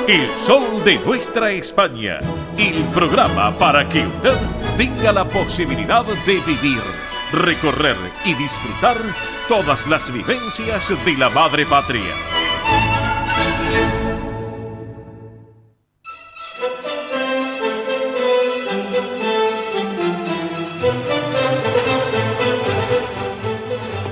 El sol de nuestra España. El programa para que usted tenga la posibilidad de vivir, recorrer y disfrutar todas las vivencias de la madre patria.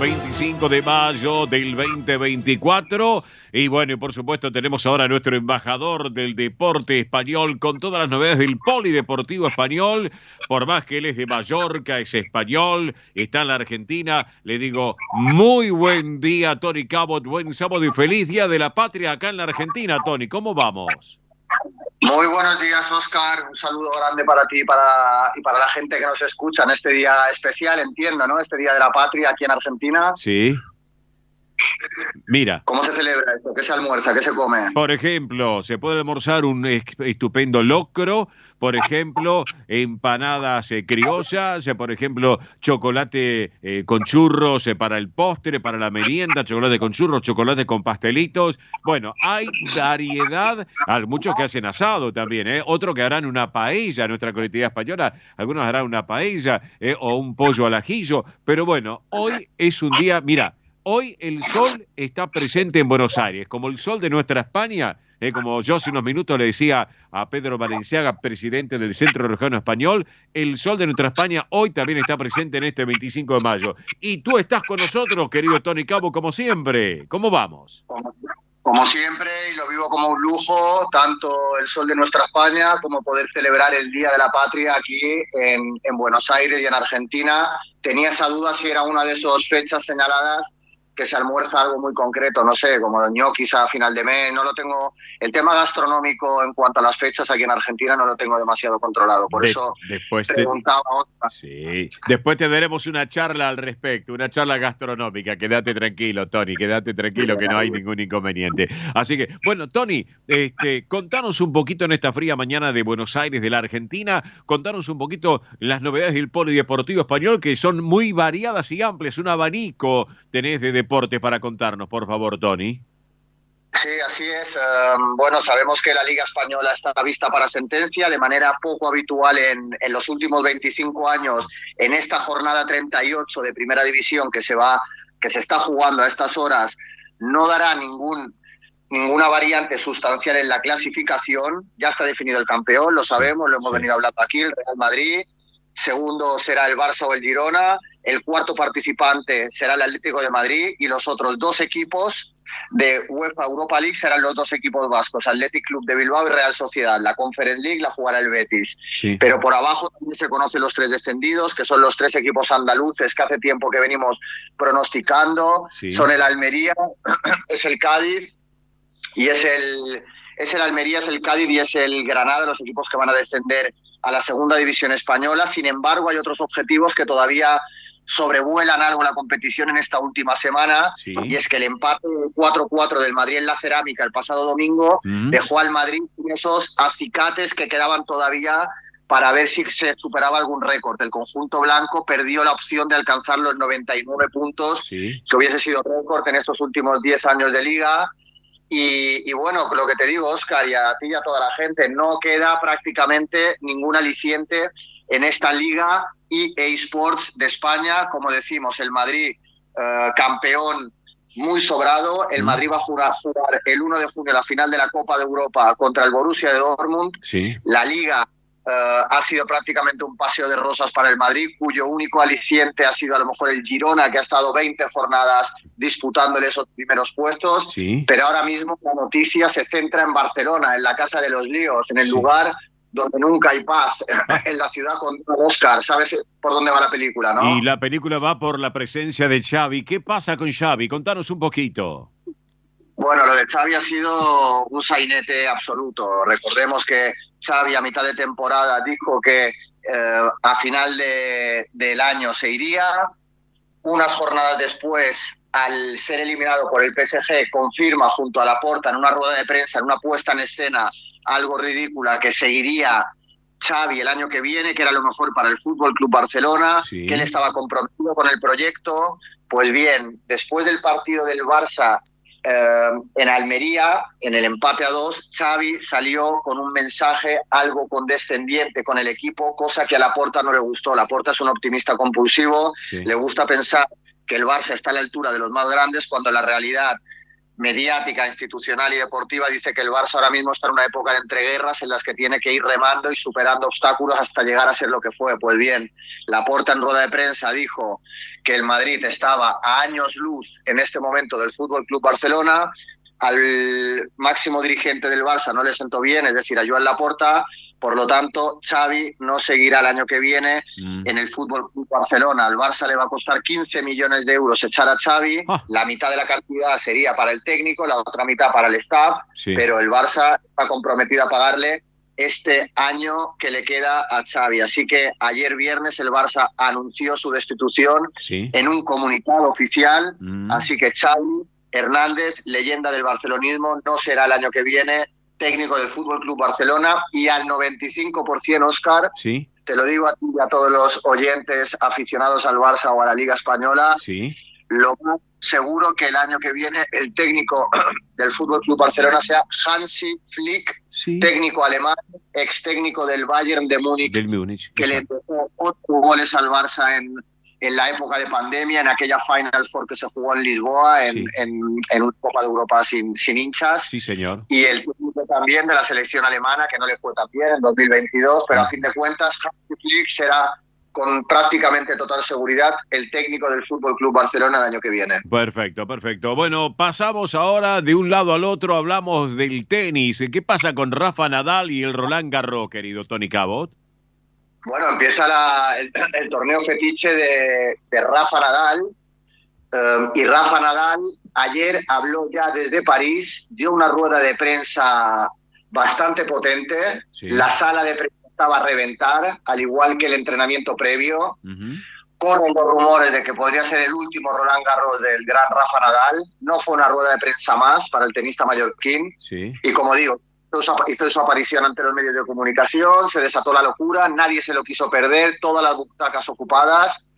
...25 de mayo del 2024... Y bueno, y por supuesto tenemos ahora a nuestro embajador del deporte español con todas las novedades del polideportivo español. Por más que él es de Mallorca, es español, está en la Argentina. Le digo, muy buen día, Tony Cabot, buen sábado y feliz Día de la Patria acá en la Argentina, Tony. ¿Cómo vamos? Muy buenos días, Óscar. Un saludo grande para ti y para la gente que nos escucha en este día especial, entiendo, ¿no? Este Día de la Patria aquí en Argentina. Sí. Mira. ¿Cómo se celebra esto? ¿Qué se almuerza? ¿Qué se come? Por ejemplo, se puede almorzar un estupendo locro, por ejemplo, empanadas criollas, por ejemplo, chocolate con churros para el postre, para la merienda, chocolate con churros, chocolate con pastelitos. Bueno, hay variedad. Hay muchos que hacen asado también, otros que harán una paella, nuestra colectividad española, algunos harán una paella o un pollo al ajillo. Pero bueno, hoy es un día, mira, hoy el sol está presente en Buenos Aires, como el sol de nuestra España, como yo hace unos minutos le decía a Pedro Valenciaga, presidente del Centro Regional Español, el sol de nuestra España hoy también está presente en este 25 de mayo. Y tú estás con nosotros, querido Tony Cabo, como siempre. ¿Cómo vamos? Como siempre, y lo vivo como un lujo, tanto el sol de nuestra España como poder celebrar el Día de la Patria aquí en Buenos Aires y en Argentina. Tenía esa duda si era una de esas fechas señaladas que se almuerza algo muy concreto, no sé, como los ñoquis a final de mes. No lo tengo, el tema gastronómico en cuanto a las fechas aquí en Argentina no lo tengo demasiado controlado, por eso después preguntaba otra. Sí, después te daremos una charla al respecto, una charla gastronómica. Quédate tranquilo, Tony, quédate tranquilo que no hay ningún inconveniente. Así que, bueno, Tony, contanos un poquito en esta fría mañana de Buenos Aires, de la Argentina, contanos un poquito las novedades del polideportivo español, que son muy variadas y amplias, un abanico tenés de deporte para contarnos, por favor, Tony. Sí, así es. Bueno, sabemos que la Liga Española está vista para sentencia de manera poco habitual en los últimos 25 años. En esta jornada 38 de Primera División que se está jugando a estas horas, no dará ninguna variante sustancial en la clasificación. Ya está definido el campeón, lo sabemos, lo hemos venido hablando aquí, el Real Madrid. Segundo será el Barça o el Girona. El cuarto participante será el Atlético de Madrid y los otros dos equipos de UEFA Europa League serán los dos equipos vascos, Athletic Club de Bilbao y Real Sociedad. La Conference League la jugará el Betis. Sí. Pero por abajo también se conocen los tres descendidos, que son los tres equipos andaluces que hace tiempo que venimos pronosticando. Sí. Son el Almería, es el Cádiz y es el Almería, es el Cádiz y es el Granada, los equipos que van a descender a la segunda división española. Sin embargo, hay otros objetivos que todavía sobrevuelan algo la competición en esta última semana, sí. Y es que el empate 4-4 del Madrid en la Cerámica el pasado domingo dejó al Madrid con esos acicates que quedaban todavía para ver si se superaba algún récord. El conjunto blanco perdió la opción de alcanzar los 99 puntos, sí. Que hubiese sido récord en estos últimos 10 años de liga. Y bueno, lo que te digo, Óscar, y a ti y a toda la gente, no queda prácticamente ningún aliciente en esta liga EA Sports de España. Como decimos, el Madrid campeón muy sobrado. El Madrid va a jugar el 1 de junio la final de la Copa de Europa contra el Borussia de Dortmund. Sí. La liga ha sido prácticamente un paseo de rosas para el Madrid, cuyo único aliciente ha sido a lo mejor el Girona, que ha estado 20 jornadas disputándole esos primeros puestos. Sí. Pero ahora mismo la noticia se centra en Barcelona, en la casa de los líos, en el lugar donde nunca hay paz, en la ciudad con Oscar. ¿Sabes por dónde va la película, no? Y la película va por la presencia de Xavi. ¿Qué pasa con Xavi? Contanos un poquito. Bueno, lo de Xavi ha sido un sainete absoluto. Recordemos que Xavi a mitad de temporada dijo que a final del año se iría. Unas jornadas después, al ser eliminado por el PSG, confirma junto a Laporta en una rueda de prensa, en una puesta en escena algo ridícula, que seguiría Xavi el año que viene, que era lo mejor para el Fútbol Club Barcelona, sí. Que él estaba comprometido con el proyecto. Pues bien, después del partido del Barça en Almería, en el empate a 2, Xavi salió con un mensaje algo condescendiente con el equipo, cosa que a Laporta no le gustó. Laporta es un optimista compulsivo, le gusta pensar que el Barça está a la altura de los más grandes, cuando la realidad mediática, institucional y deportiva dice que el Barça ahora mismo está en una época de entreguerras en las que tiene que ir remando y superando obstáculos hasta llegar a ser lo que fue. Pues bien, Laporta en rueda de prensa dijo que el Madrid estaba a años luz en este momento del Fútbol Club Barcelona. Al máximo dirigente del Barça no le sentó bien, es decir, a Joan Laporta. Por lo tanto, Xavi no seguirá el año que viene en el Fútbol Club Barcelona. Al Barça le va a costar 15 millones de euros echar a Xavi. La mitad de la cantidad sería para el técnico, la otra mitad para el staff, pero el Barça está comprometido a pagarle este año que le queda a Xavi. Así que ayer viernes el Barça anunció su destitución en un comunicado oficial. Así que Xavi Hernández, leyenda del barcelonismo, no será el año que viene técnico del Fútbol Club Barcelona, y al 95%, Óscar, te lo digo a ti y a todos los oyentes aficionados al Barça o a la Liga Española, lo más seguro que el año que viene el técnico del Fútbol Club Barcelona sea Hansi Flick, técnico alemán, ex técnico del Bayern de Múnich, que le dejó 8 goles al Barça en la época de pandemia, en aquella Final Four que se jugó en Lisboa, en una Copa de Europa sin hinchas. Sí, señor. Y el técnico también de la selección alemana, que no le fue tan bien en 2022, pero a fin de cuentas, Hansi Flick será con prácticamente total seguridad el técnico del Fútbol Club Barcelona el año que viene. Perfecto, perfecto. Bueno, pasamos ahora de un lado al otro, hablamos del tenis. ¿Qué pasa con Rafa Nadal y el Roland Garros, querido Tony Cabot? Bueno, empieza el torneo fetiche de Rafa Nadal, y Rafa Nadal ayer habló ya desde París, dio una rueda de prensa bastante potente, la sala de prensa estaba a reventar, al igual que el entrenamiento previo. Corren los rumores de que podría ser el último Roland Garros del gran Rafa Nadal. No fue una rueda de prensa más para el tenista mallorquín, y como digo, hizo su aparición ante los medios de comunicación, se desató la locura, nadie se lo quiso perder, todas las butacas ocupadas,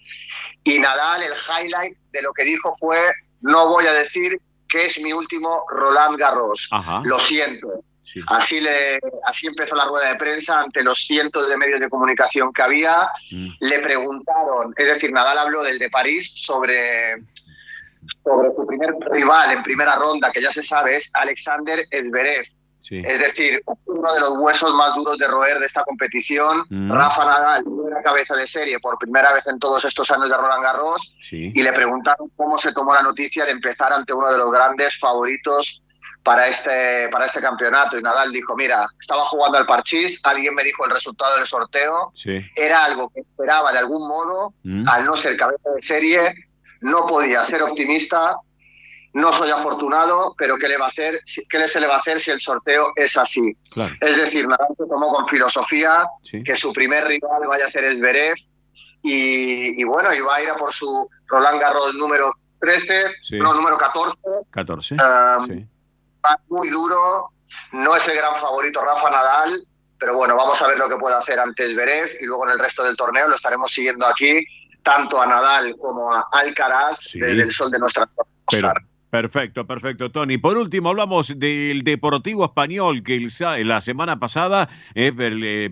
y Nadal, el highlight de lo que dijo fue: no voy a decir que es mi último Roland Garros, lo siento. Así empezó la rueda de prensa ante los cientos de medios de comunicación que había. Le preguntaron, es decir, Nadal habló del de París sobre su primer rival en primera ronda, que ya se sabe, es Alexander Zverev. Es decir, uno de los huesos más duros de roer de esta competición. Rafa Nadal, una cabeza de serie por primera vez en todos estos años de Roland Garros, y le preguntaron cómo se tomó la noticia de empezar ante uno de los grandes favoritos para este campeonato. Y Nadal dijo: mira, estaba jugando al parchís, alguien me dijo el resultado del sorteo, era algo que esperaba de algún modo, al no ser cabeza de serie, no podía ser optimista. No soy afortunado, pero ¿qué se le va a hacer si el sorteo es así? Claro. Es decir, Nadal se tomó con filosofía que su primer rival vaya a ser Zverev, y bueno, y va a ir a por su Roland Garros número 13, número 14. Va muy duro, no es el gran favorito Rafa Nadal, pero bueno, vamos a ver lo que puede hacer ante Zverev, y luego en el resto del torneo lo estaremos siguiendo aquí, tanto a Nadal como a Alcaraz, desde el sol de nuestra costa. Perfecto, perfecto, Tony. Por último, hablamos del Deportivo Español, que la semana pasada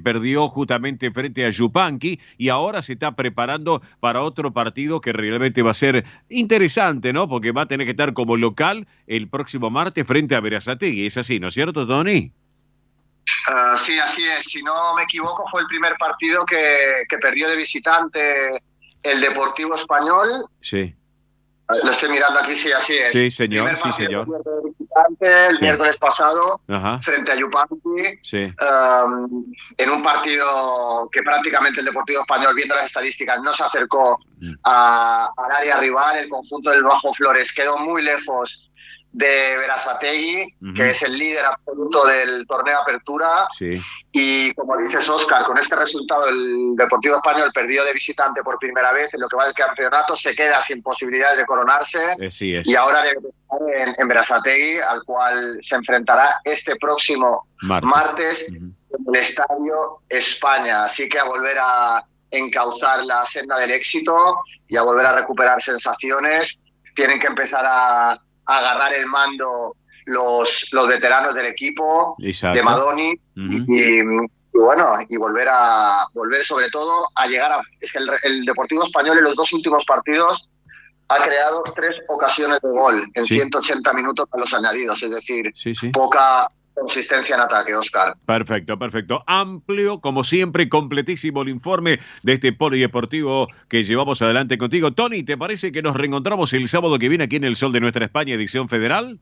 perdió justamente frente a Yupanqui, y ahora se está preparando para otro partido que realmente va a ser interesante, ¿no? Porque va a tener que estar como local el próximo martes frente a Berazategui. Es así, ¿no es cierto, Tony? Sí, así es. Si no me equivoco, fue el primer partido que perdió de visitante el Deportivo Español. Sí. Lo estoy mirando aquí, sí, así es. Sí, señor, sí, señor. El miércoles pasado, frente a Yupanqui, en un partido que prácticamente el Deportivo Español, viendo las estadísticas, no se acercó al área rival. El conjunto del Bajo Flores quedó muy lejos de Berazategui, que es el líder absoluto del torneo Apertura. Y como dices, Óscar, con este resultado el Deportivo Español perdió de visitante por primera vez en lo que va del campeonato, se queda sin posibilidades de coronarse, y ahora debe estar en Berazategui, al cual se enfrentará este próximo martes en el Estadio España. Así que a volver a encauzar la senda del éxito y a volver a recuperar sensaciones. Tienen que empezar a agarrar el mando los veteranos del equipo, Exacto. de Madoni, y bueno, y volver sobre todo a llegar a... Es que el Deportivo Español en los 2 últimos partidos ha creado 3 ocasiones de gol en 180 minutos a los añadidos, es decir, poca consistencia en ataque, Óscar. Perfecto, perfecto. Amplio, como siempre, completísimo el informe de este polideportivo que llevamos adelante contigo. Tony, ¿te parece que nos reencontramos el sábado que viene aquí en el Sol de Nuestra España, edición federal?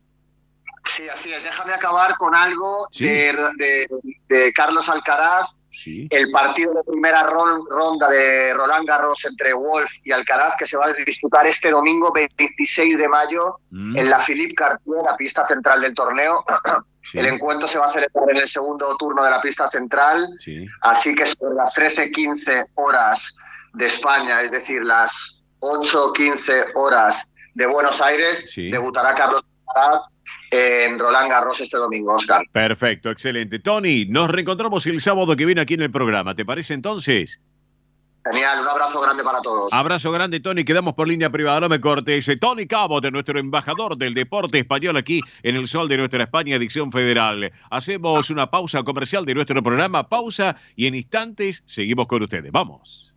Sí, así es. Déjame acabar con algo de Carlos Alcaraz. Sí. El partido de primera ronda de Roland Garros entre Wolf y Alcaraz, que se va a disputar este domingo 26 de mayo en la Philippe Cartier, la pista central del torneo. Sí. El encuentro se va a celebrar en el segundo turno de la pista central, así que sobre las 13:15 horas de España, es decir, las 8:15 horas de Buenos Aires, debutará Carlos Alcaraz en Roland Garros este domingo, Óscar. Perfecto, excelente. Tony, nos reencontramos el sábado que viene aquí en el programa. ¿Te parece entonces? Genial, un abrazo grande para todos. Abrazo grande, Tony. Quedamos por línea privada, no me cortes. Tony Cabo, de nuestro embajador del deporte español aquí en el Sol de Nuestra España, edición federal. Hacemos una pausa comercial de nuestro programa, pausa, y en instantes seguimos con ustedes. Vamos.